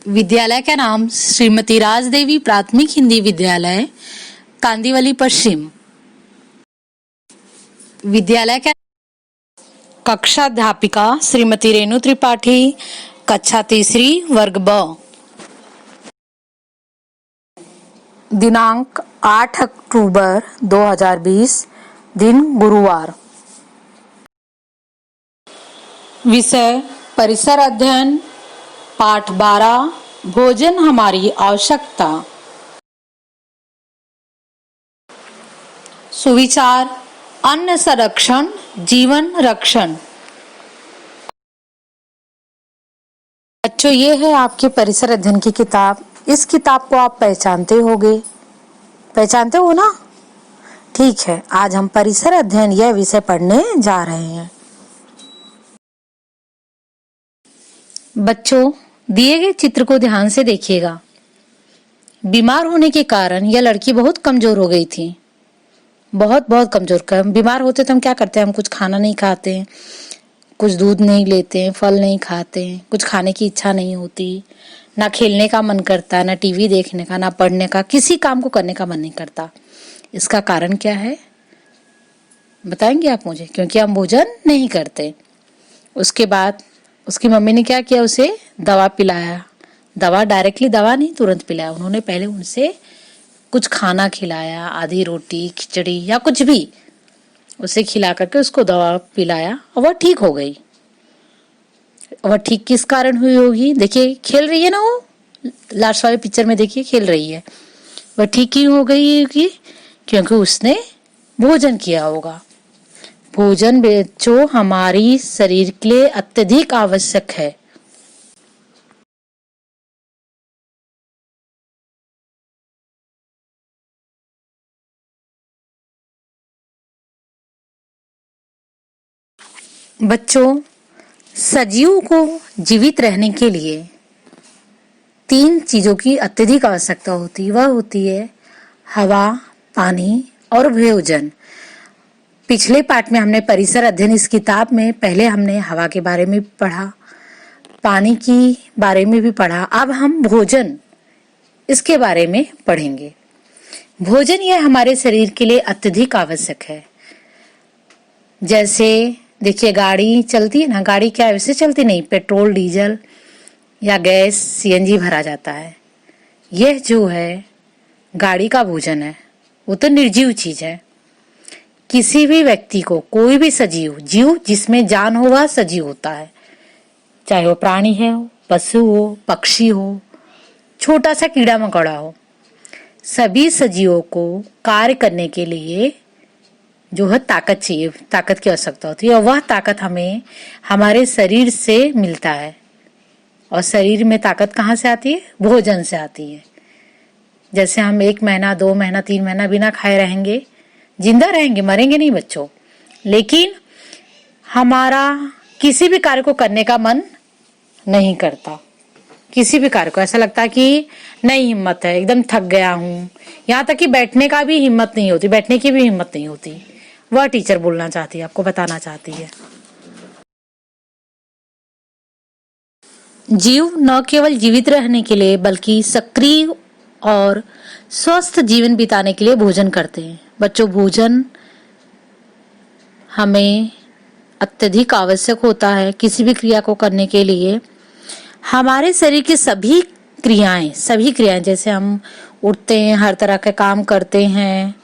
विद्यालय का नाम श्रीमती राजदेवी प्राथमिक हिंदी विद्यालय, कांदीवली पश्चिम। विद्यालय का कक्षाध्यापिका श्रीमती रेणु त्रिपाठी, कक्षा तीसरी, वर्ग ब। दिनांक 8 अक्टूबर 2020, दिन गुरुवार। विषय परिसर अध्ययन, पाठ 12, भोजन हमारी आवश्यकता। सुविचार, अन्न संरक्षण जीवन रक्षण। बच्चों, ये है आपके परिसर अध्ययन की किताब। इस किताब को आप पहचानते हो ना? ठीक है, आज हम परिसर अध्ययन यह विषय पढ़ने जा रहे हैं। बच्चों, दिए गए चित्र को ध्यान से देखिएगा। बीमार होने के कारण यह लड़की बहुत कमजोर हो गई थी। बहुत कमजोर। बीमार होते तो हम क्या करते हैं? हम कुछ खाना नहीं खाते, कुछ दूध नहीं लेते, फल नहीं खाते, कुछ खाने की इच्छा नहीं होती, ना खेलने का मन करता, ना टीवी देखने का, ना पढ़ने का, किसी काम को करने का मन नहीं करता। इसका कारण क्या है बताएंगे आप मुझे? क्योंकि हम भोजन नहीं करते। उसके बाद उसकी मम्मी ने क्या किया? उसे दवा पिलाया। डायरेक्टली दवा नहीं तुरंत पिलाया, उन्होंने पहले उनसे कुछ खाना खिलाया, आधी रोटी, खिचड़ी या कुछ भी उसे खिला करके उसको दवा पिलाया और वह ठीक हो गई। वह ठीक किस कारण हुई होगी? देखिए, खेल रही है ना, वो लास्ट वाले पिक्चर में देखिए खेल रही है। वह ठीक क्यों हो गई होगी? क्योंकि उसने भोजन किया होगा। भोजन बच्चों हमारी शरीर के लिए अत्यधिक आवश्यक है। बच्चों, सजीवों को जीवित रहने के लिए 3 चीजों की अत्यधिक आवश्यकता होती है। वह होती है हवा, पानी और भोजन। पिछले पाठ में हमने परिसर अध्ययन इस किताब में पहले हमने हवा के बारे में पढ़ा, पानी की बारे में भी पढ़ा। अब हम भोजन इसके बारे में पढ़ेंगे। भोजन यह हमारे शरीर के लिए अत्यधिक आवश्यक है। जैसे देखिए, गाड़ी चलती है ना, गाड़ी क्या वैसे चलती नहीं, पेट्रोल, डीजल या गैस, सीएनजी भरा जाता है। यह जो है गाड़ी का भोजन है, वो तो निर्जीव चीज है। किसी भी व्यक्ति को, कोई भी जीव जिसमें जान हो वह सजीव होता है, चाहे वो प्राणी है, पशु हो, पक्षी हो, छोटा सा कीड़ा मकोड़ा हो। सभी सजीवों को कार्य करने के लिए जो है ताकत चाहिए, ताकत की आवश्यकता होती है और वह ताकत हमें हमारे शरीर से मिलता है। और शरीर में ताकत कहाँ से आती है? भोजन से आती है। जैसे हम 1 महीना, 2 महीना, 3 महीना बिना खाए रहेंगे, जिंदा रहेंगे, मरेंगे नहीं बच्चों, लेकिन हमारा किसी भी कार्य को करने का मन नहीं करता। किसी भी कार्य को ऐसा लगता है कि नहीं, हिम्मत है, एकदम थक गया हूं। यहाँ तक कि बैठने का भी हिम्मत नहीं होती, बैठने की भी हिम्मत नहीं होती। वह टीचर बोलना चाहती है, आपको बताना चाहती है। जीव न केवल जीवित रहने के लिए बल्कि सक्रिय और स्वस्थ जीवन बिताने के लिए भोजन करते हैं। बच्चों, भोजन हमें अत्यधिक आवश्यक होता है किसी भी क्रिया को करने के लिए। हमारे शरीर की सभी क्रियाएं जैसे हम उठते हैं, हर तरह के काम करते हैं,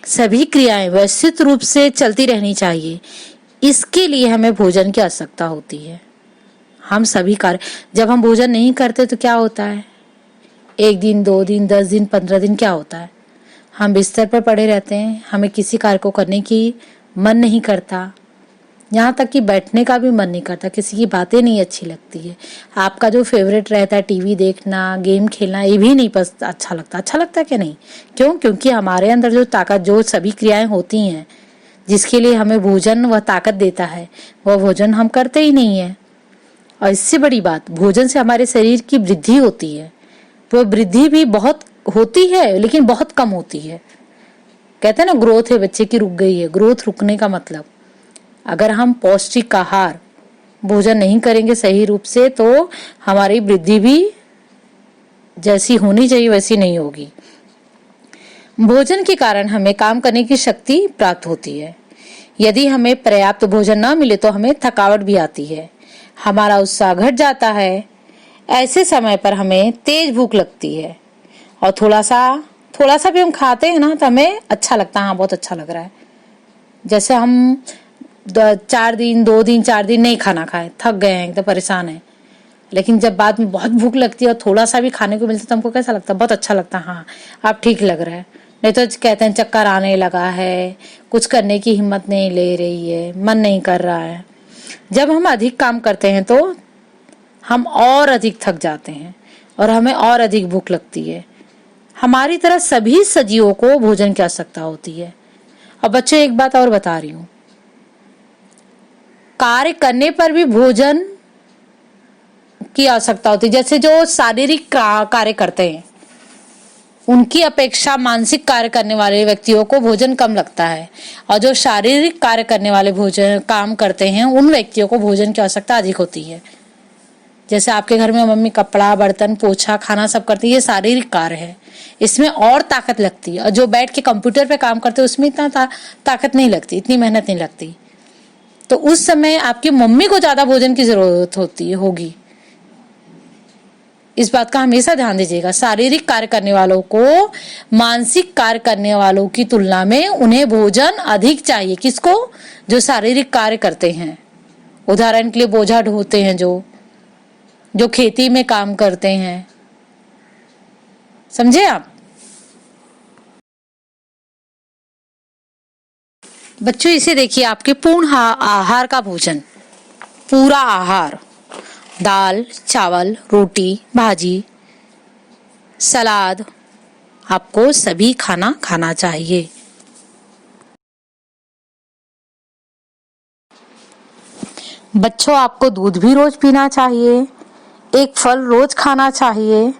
सभी क्रियाएं व्यवस्थित रूप से चलती रहनी चाहिए। इसके लिए हमें भोजन की आवश्यकता होती है। हम सभी कार्य, जब हम भोजन नहीं करते तो क्या होता है? 1 दिन, 2 दिन, 10 दिन, 15 दिन क्या होता है? हम बिस्तर पर पड़े रहते हैं, हमें किसी कार्य को करने की मन नहीं करता, यहाँ तक कि बैठने का भी मन नहीं करता, किसी की बातें नहीं अच्छी लगती है। आपका जो फेवरेट रहता है टीवी देखना, गेम खेलना, ये भी नहीं अच्छा लगता क्या नहीं? क्यों? क्योंकि हमारे अंदर जो ताकत, जो सभी क्रियाएं होती हैं जिसके लिए हमें भोजन वह ताकत देता है, वह भोजन हम करते ही नहीं है। और इससे बड़ी बात, भोजन से हमारे शरीर की वृद्धि होती है। वो वृद्धि भी बहुत होती है लेकिन बहुत कम होती है। कहते हैं ना, ग्रोथ है बच्चे की रुक गई है। ग्रोथ रुकने का मतलब, अगर हम पौष्टिक आहार भोजन नहीं करेंगे सही रूप से तो हमारी वृद्धि भी जैसी होनी चाहिए वैसी नहीं होगी। भोजन के कारण हमें काम करने की शक्ति प्राप्त होती है। यदि हमें पर्याप्त भोजन न मिले तो हमें थकावट भी आती है, हमारा उत्साह घट जाता है। ऐसे समय पर हमें तेज भूख लगती है और थोड़ा सा भी हम खाते हैं ना तो हमें अच्छा लगता है, हाँ बहुत अच्छा लग रहा है। जैसे हम 2 दिन 4 दिन नहीं खाना खाए, थक गए हैं, एकदम परेशान है, लेकिन जब बाद में बहुत भूख लगती है और थोड़ा सा भी खाने को मिलता है तो हमको कैसा लगता है, बहुत अच्छा लगता है, हाँ अब ठीक लग रहा है। नहीं तो कहते हैं चक्कर आने लगा है, कुछ करने की हिम्मत नहीं ले रही है, मन नहीं कर रहा है। जब हम अधिक काम करते हैं तो हम और अधिक थक जाते हैं और हमें और अधिक भूख लगती है। हमारी तरह सभी सजीवों को भोजन की आवश्यकता होती है। और बच्चों एक बात और बता रही हूँ, कार्य करने पर भी भोजन की आवश्यकता होती है। जैसे जो शारीरिक कार्य करते हैं उनकी अपेक्षा मानसिक कार्य करने वाले व्यक्तियों को भोजन कम लगता है, और जो शारीरिक कार्य करने वाले भोजन काम करते हैं उन व्यक्तियों को भोजन की आवश्यकता अधिक होती है। जैसे आपके घर में मम्मी कपड़ा बर्तन पोछा खाना सब करती है, ये शारीरिक कार्य है, इसमें और ताकत लगती है। और जो बैठ के कंप्यूटर पे काम करते हैं उसमें इतना ताकत नहीं लगती, इतनी मेहनत नहीं लगती। तो उस समय आपकी मम्मी को ज्यादा भोजन की जरूरत होगी। इस बात का हमेशा ध्यान दीजिएगा। शारीरिक कार्य करने वालों को मानसिक कार्य करने वालों की तुलना में उन्हें भोजन अधिक चाहिए। किसको? जो शारीरिक कार्य करते हैं। उदाहरण के लिए बोझा ढोते हैं, जो खेती में काम करते हैं, समझे आप? बच्चों इसे देखिए, आपके पूर्ण आहार का भोजन, पूरा आहार, दाल चावल रोटी भाजी सलाद, आपको सभी खाना चाहिए। बच्चों आपको दूध भी रोज पीना चाहिए, एक फल रोज खाना चाहिए।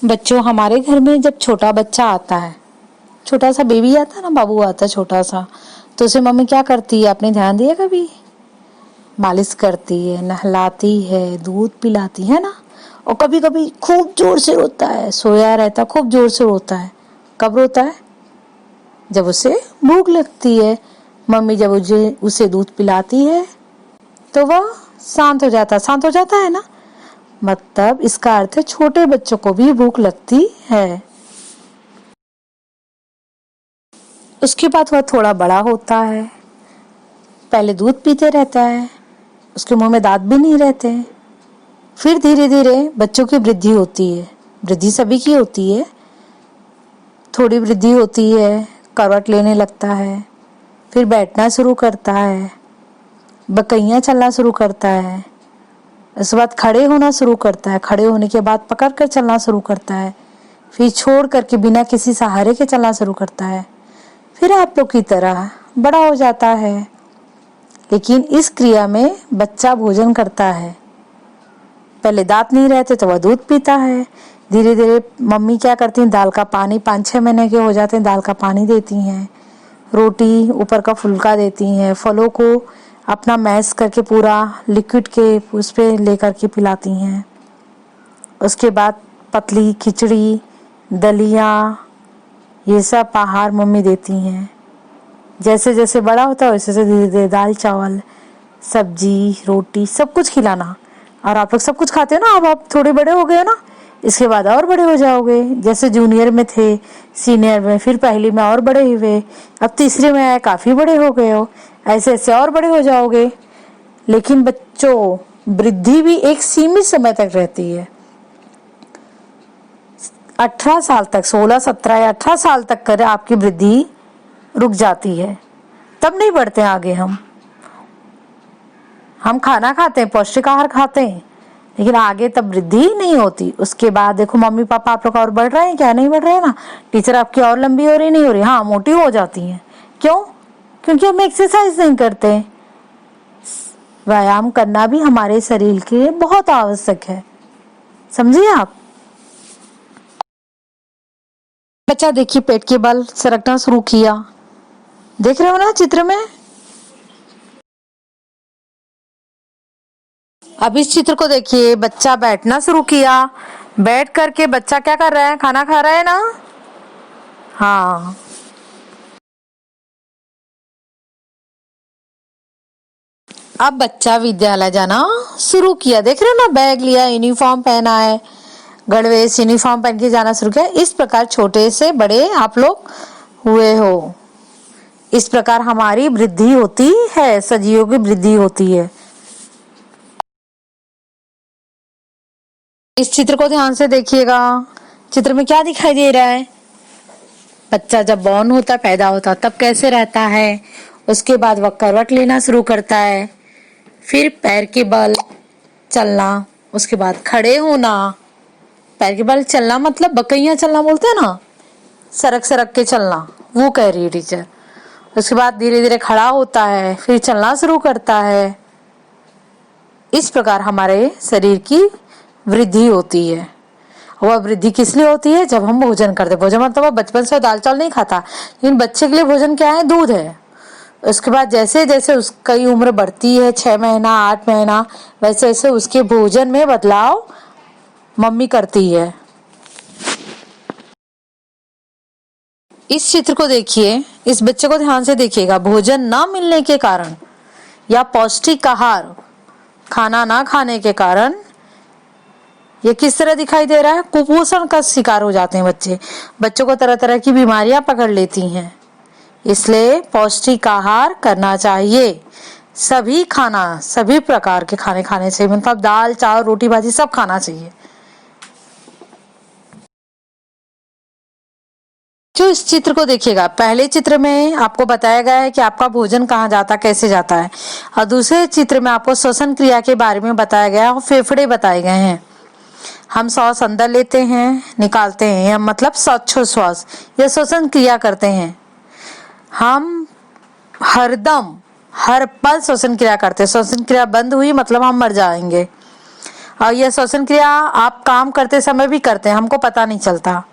बच्चों हमारे घर में जब छोटा बच्चा आता है, छोटा सा बेबी आता है ना, बाबू आता है छोटा सा, तो उसे मम्मी क्या करती है, आपने ध्यान दिया कभी? मालिश करती है, नहलाती है, दूध पिलाती है ना। और कभी कभी खूब जोर से रोता है, सोया रहता खूब जोर से रोता है। कब रोता है? जब उसे भूख लगती है। मम्मी जब उसे दूध पिलाती है तो वह शांत हो जाता है ना। मतलब इसका अर्थ है छोटे बच्चों को भी भूख लगती है। उसके बाद वह थोड़ा बड़ा होता है, पहले दूध पीते रहता है, उसके मुंह में दांत भी नहीं रहते। फिर धीरे धीरे बच्चों की वृद्धि होती है, वृद्धि सभी की होती है, थोड़ी वृद्धि होती है, करवट लेने लगता है, फिर बैठना शुरू करता है, बकैया चलना शुरू करता है, उसके बाद खड़े होना शुरू करता है, खड़े होने के बाद पकड़ कर चलना शुरू करता है, फिर छोड़ करके बिना किसी सहारे के चलना शुरू करता है, फिर आप लोग की तरह बड़ा हो जाता है। लेकिन इस क्रिया में बच्चा भोजन करता है, पहले दांत नहीं रहते तो वह दूध पीता है, धीरे धीरे मम्मी क्या करती हैं, दाल का पानी 5-6 महीने के हो जाते हैं दाल का पानी देती हैं, रोटी ऊपर का फुल्का देती हैं, फलों को अपना मैश करके पूरा लिक्विड के उस पे लेकर के पिलाती हैं। उसके बाद पतली खिचड़ी दलिया ये सब आहार मम्मी देती हैं। जैसे जैसे बड़ा होता है वैसे धीरे धीरे दाल चावल सब्जी रोटी सब कुछ खिलाना। और आप लोग सब कुछ खाते हो ना, अब आप थोड़े बड़े हो गए हो ना, इसके बाद और बड़े हो जाओगे। जैसे जूनियर में थे, सीनियर में, फिर पहली में और बड़े हुए, अब तीसरे में आए काफी बड़े हो गए हो, ऐसे ऐसे और बड़े हो जाओगे। लेकिन बच्चों वृद्धि भी एक सीमित समय तक रहती है। 18 साल तक, 16 17 या 18 साल तक कर आपकी वृद्धि रुक जाती है, तब नहीं बढ़ते आगे। हम खाना खाते हैं, पौष्टिक आहार खाते हैं, लेकिन आगे तब वृद्धि नहीं होती। उसके बाद देखो मम्मी पापा आप लोग और बढ़ रहे हैं क्या? नहीं बढ़ रहे हैं ना। टीचर आपकी और लंबी हो रही नहीं हो रही? हाँ, मोटी हो जाती हैं। क्यों? क्योंकि हम एक्सरसाइज नहीं करते। व्यायाम करना भी हमारे शरीर के लिए बहुत आवश्यक है, समझिए आप। बच्चा देखिए पेट के बल सरकना शुरू किया, देख रहे हो ना चित्र में। अब इस चित्र को देखिए, बच्चा बैठना शुरू किया, बैठ करके बच्चा क्या कर रहा है, खाना खा रहा है ना। हाँ, अब बच्चा विद्यालय जाना शुरू किया, देख रहे हो ना, बैग लिया, यूनिफॉर्म पहना है, गणवेश यूनिफॉर्म पहन के जाना शुरू किया। इस प्रकार छोटे से बड़े आप लोग हुए हो। इस प्रकार हमारी वृद्धि होती है, सजीवों की वृद्धि होती है। इस चित्र को ध्यान से देखिएगा, चित्र में क्या दिखाई दे रहा है। बच्चा जब बॉर्न होता, पैदा होता, तब कैसे रहता है, उसके बाद वह करवट लेना शुरू करता है, फिर पैर के बल चलना, उसके बाद खड़े होना। पैर के बल चलना मतलब बकैया चलना बोलते हैं ना, सरक सरक के चलना, वो कह रही है टीचर। उसके बाद धीरे धीरे खड़ा होता है, फिर चलना शुरू करता है। इस प्रकार हमारे शरीर की वृद्धि होती है। वह वृद्धि किस लिए होती है, जब हम भोजन करते। भोजन मतलब वह बचपन से दाल चावल नहीं खाता, लेकिन बच्चे के लिए भोजन क्या है, दूध है। उसके बाद जैसे जैसे उसकी उम्र बढ़ती है, 6 महीना 8 महीना, वैसे वैसे उसके भोजन में बदलाव मम्मी करती है। इस चित्र को देखिए, इस बच्चे को ध्यान से देखिएगा। भोजन न मिलने के कारण या पौष्टिक आहार खाना ना खाने के कारण ये किस तरह दिखाई दे रहा है, कुपोषण का शिकार हो जाते हैं बच्चे। बच्चों को तरह तरह की बीमारियां पकड़ लेती हैं। इसलिए पौष्टिक आहार करना चाहिए। सभी खाना, सभी प्रकार के खाने खाने चाहिए, मतलब दाल चावल रोटी भाजी सब खाना चाहिए। जो इस चित्र को देखिएगा, पहले चित्र में आपको बताया गया है कि आपका भोजन कहाँ जाता, कैसे जाता है, और दूसरे चित्र में आपको श्वसन क्रिया के बारे में बताया गया है और फेफड़े बताए गए हैं। हम श्वास अंदर लेते हैं, निकालते हैं, मतलब श्वासोच्छ्वास, यह श्वसन क्रिया करते हैं। हम हरदम हर पल श्वसन क्रिया करते हैं। श्वसन क्रिया बंद हुई मतलब हम मर जाएंगे। और यह श्वसन क्रिया आप काम करते समय भी करते हैं, हमको पता नहीं चलता।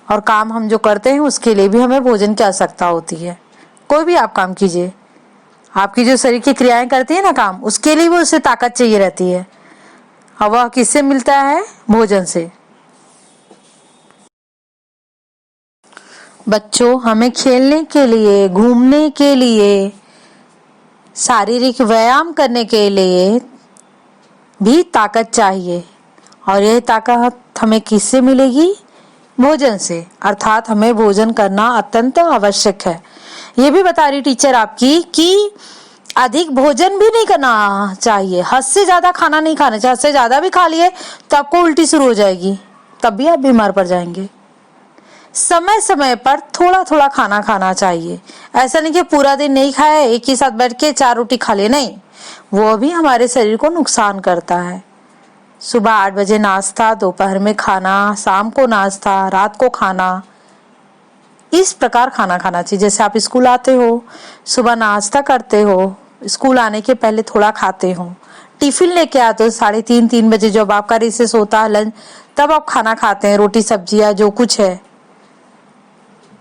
और काम हम जो करते हैं उसके लिए भी हमें भोजन की आवश्यकता होती है। कोई भी आप काम कीजिए, आपकी जो शरीर की क्रियाएं करती है ना काम, उसके लिए भी उसे ताकत चाहिए रहती है। और वह किससे मिलता है, भोजन से। बच्चों, हमें खेलने के लिए, घूमने के लिए, शारीरिक व्यायाम करने के लिए भी ताकत चाहिए। और यह ताकत हमें किससे मिलेगी, भोजन से। अर्थात हमें भोजन करना अत्यंत आवश्यक है। ये भी बता रही टीचर आपकी कि अधिक भोजन भी नहीं करना चाहिए, हद से ज्यादा खाना नहीं खाना चाहिए। हद से ज्यादा भी खा लिए तो आपको उल्टी शुरू हो जाएगी, तब भी आप बीमार पड़ जाएंगे। समय समय पर थोड़ा थोड़ा खाना खाना चाहिए। ऐसा नहीं कि पूरा दिन नहीं खाए, एक ही साथ बैठ के 4 रोटी खा ले, नहीं, वो भी हमारे शरीर को नुकसान करता है। सुबह 8 बजे नाश्ता, दोपहर में खाना, शाम को नाश्ता, रात को खाना, इस प्रकार खाना खाना चाहिए। जैसे आप स्कूल आते हो, सुबह नाश्ता करते हो, स्कूल आने के पहले थोड़ा खाते हो, टिफिन लेके आते हो 3:30 बजे, जब आपका रिसेस होता है, लंच, तब आप खाना खाते हैं, रोटी सब्जी या जो कुछ है।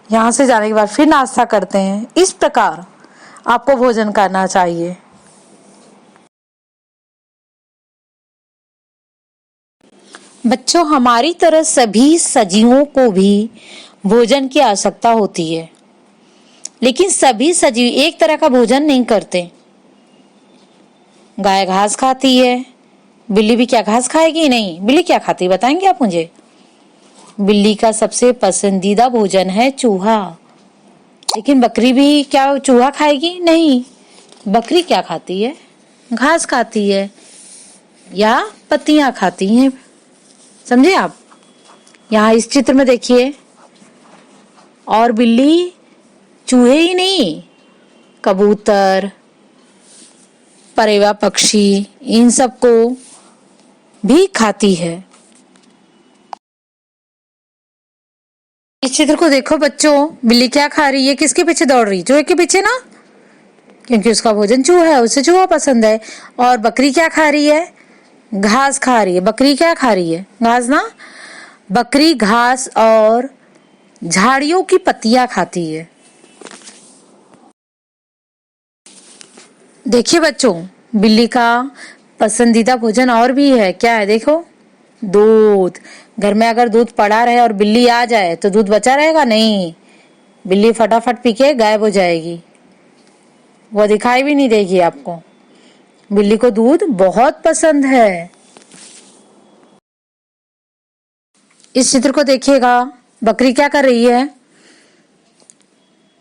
यहाँ से जाने के बाद फिर नाश्ता करते हैं। इस प्रकार आपको भोजन करना चाहिए। बच्चों, हमारी तरह सभी सजीवों को भी भोजन की आवश्यकता होती है, लेकिन सभी सजीव एक तरह का भोजन नहीं करते। गाय घास खाती है, बिल्ली भी क्या घास खाएगी, नहीं। बिल्ली क्या खाती है बताएंगे आप मुझे। बिल्ली का सबसे पसंदीदा भोजन है चूहा। लेकिन बकरी भी क्या चूहा खाएगी, नहीं। बकरी क्या खाती है, घास खाती है या पत्तियां खाती हैं। समझे आप। यहाँ इस चित्र में देखिए, और बिल्ली चूहे ही नहीं, कबूतर, परेवा पक्षी, इन सबको भी खाती है। इस चित्र को देखो बच्चों, बिल्ली क्या खा रही है, किसके पीछे दौड़ रही है, चूहे के पीछे ना, क्योंकि उसका भोजन चूहा है, उसे चूहा पसंद है। और बकरी क्या खा रही है, घास खा रही है। बकरी क्या खा रही है, घास ना। बकरी घास और झाड़ियों की पत्तियां खाती है। देखिए बच्चों, बिल्ली का पसंदीदा भोजन और भी है। क्या है देखो, दूध। घर में अगर दूध पड़ा रहे और बिल्ली आ जाए तो दूध बचा रहेगा? नहीं, बिल्ली फटाफट पी के गायब हो जाएगी, वो दिखाई भी नहीं देगी आपको। बिल्ली को दूध बहुत पसंद है। इस चित्र को देखिएगा, बकरी क्या कर रही है?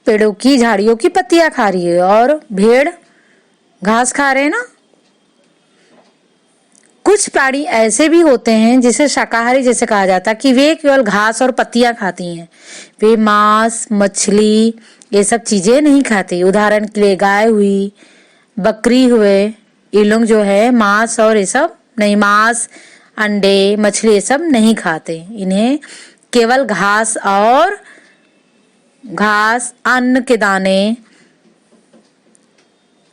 पेड़ों की झाड़ियों की पत्तियां खा रही है और भेड़ घास खा रहे हैं ना। कुछ प्राणी ऐसे भी होते हैं जिसे शाकाहारी जैसे कहा जाता है कि वे केवल घास और पत्तियां खाती हैं, वे मांस, मछली ये सब चीजें नहीं खाती। उदाहरण के लिए गाय हुई, बकरी हुए, ये लोग जो है मांस और ये सब नहीं, मांस, अंडे, मछली ये सब नहीं खाते। इन्हें केवल घास, अन्न के दाने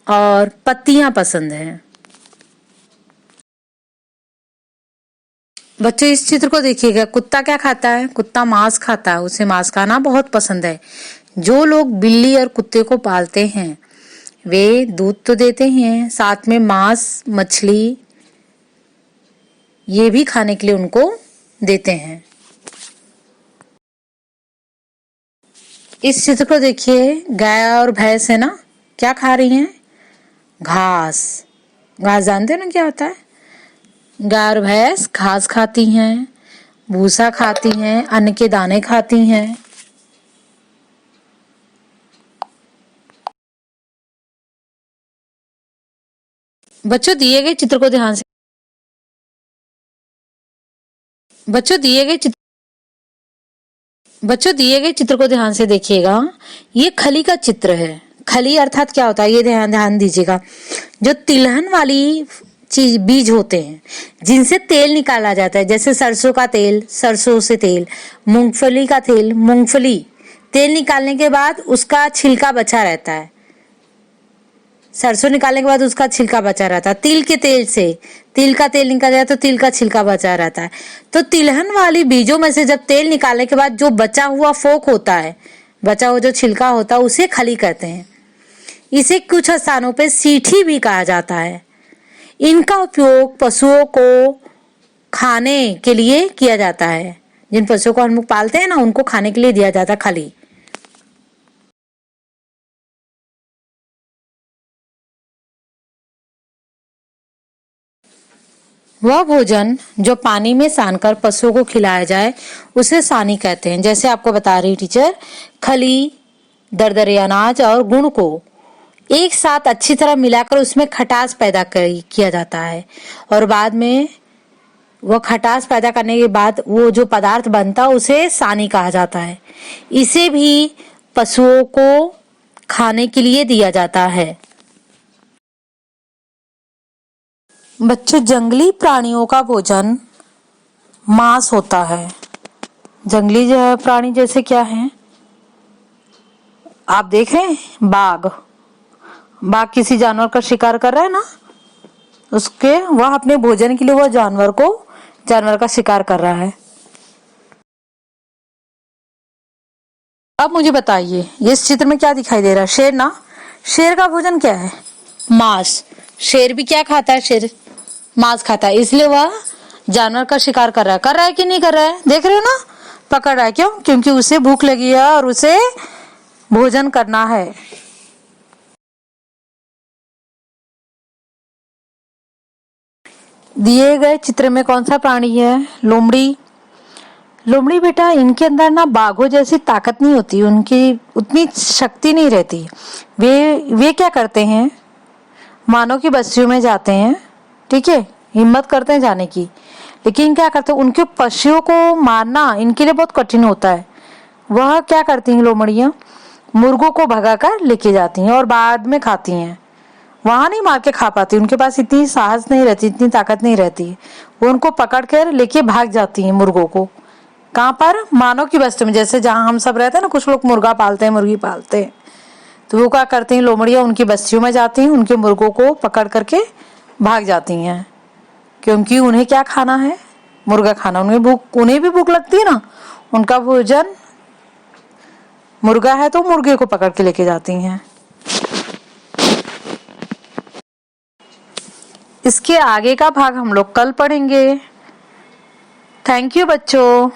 और पत्तियां पसंद हैं। बच्चों इस चित्र को देखिएगा, कुत्ता क्या खाता है? कुत्ता मांस खाता है, उसे मांस खाना बहुत पसंद है। जो लोग बिल्ली और कुत्ते को पालते हैं वे दूध तो देते हैं, साथ में मांस, मछली ये भी खाने के लिए उनको देते हैं। इस चित्र को देखिए, गाय और भैंस है ना, क्या खा रही हैं? घास। घास जानते हो ना क्या होता है? गाय और भैंस घास खाती हैं, भूसा खाती हैं, अन्न के दाने खाती हैं। बच्चों दिए गए चित्र को ध्यान से देखिएगा। ये खली का चित्र है। खली अर्थात क्या होता है ये ध्यान दीजिएगा। जो तिलहन वाली चीज बीज होते हैं जिनसे तेल निकाला जाता है, जैसे सरसों का तेल, सरसों से तेल, मूंगफली का तेल, मूंगफली तेल निकालने के बाद उसका छिलका बचा रहता है। सरसों निकालने के बाद उसका छिलका बचा रहता है। तिल के तेल से तिल का तेल निकाला जाए तो तिल का छिलका बचा रहता है। तो तिलहन वाली बीजों में से जब तेल निकालने के बाद जो बचा हुआ फोक होता है, बचा हुआ जो छिलका होता है, उसे खली कहते हैं। इसे कुछ स्थानों पे सीठी भी कहा जाता है। इनका उपयोग पशुओं को खाने के लिए किया जाता है। जिन पशुओं को हम लोग पालते हैं ना, उनको खाने के लिए दिया जाता है खली। वह भोजन जो पानी में सानकर पशुओं को खिलाया जाए उसे सानी कहते हैं। जैसे आपको बता रही टीचर, खली, दरदरे अनाज और गुण को एक साथ अच्छी तरह मिलाकर उसमें खटास पैदा किया जाता है और बाद में वह खटास पैदा करने के बाद वो जो पदार्थ बनता है उसे सानी कहा जाता है। इसे भी पशुओं को खाने के लिए दिया जाता है। बच्चों जंगली प्राणियों का भोजन मांस होता है। जंगली प्राणी जैसे क्या है, आप देख रहे हैं, बाघ किसी जानवर का शिकार कर रहा है ना, वह अपने भोजन के लिए वह जानवर का शिकार कर रहा है। अब मुझे बताइए, इस चित्र में क्या दिखाई दे रहा है? शेर ना। शेर का भोजन क्या है? मांस। शेर भी क्या खाता है? शेर मांस खाता है, इसलिए वह जानवर का शिकार कर रहा है कि नहीं कर रहा है? देख रहे हो ना, पकड़ रहा है। क्यों? क्योंकि उसे भूख लगी है और उसे भोजन करना है। दिए गए चित्र में कौन सा प्राणी है? लोमड़ी। लोमड़ी बेटा, इनके अंदर ना बाघों जैसी ताकत नहीं होती, उनकी उतनी शक्ति नहीं रहती। वे क्या करते हैं, मानव की बस्तियों में जाते हैं, ठीक है, हिम्मत करते हैं जाने की, लेकिन क्या करते हैं, उनके पशुओं को मारना इनके लिए बहुत कठिन होता है। वह क्या करती हैं लोमड़ियां, मुर्गों को भगाकर लेके जाती हैं और बाद में खाती हैं। वहां नहीं मार के खा पाती, उनके पास इतनी साहस नहीं रहती, इतनी ताकत नहीं रहती। वो उनको पकड़ कर लेके भाग जाती हैं मुर्गों को। कहाँ पर? मानव की बस्ती में, जैसे जहाँ हम सब रहते हैं ना, कुछ लोग मुर्गा पालते हैं, मुर्गी पालते हैं, तो वो क्या करते हैं, लोमड़ियां उनकी बस्तियों में जाती हैं, उनके मुर्गों को पकड़ करके भाग जाती हैं, क्योंकि उन्हें क्या खाना है? मुर्गा खाना। उन्हें भी भूख लगती है ना, उनका भोजन मुर्गा है तो मुर्गे को पकड़ के लेके जाती हैं। इसके आगे का भाग हम लोग कल पढ़ेंगे। थैंक यू बच्चों।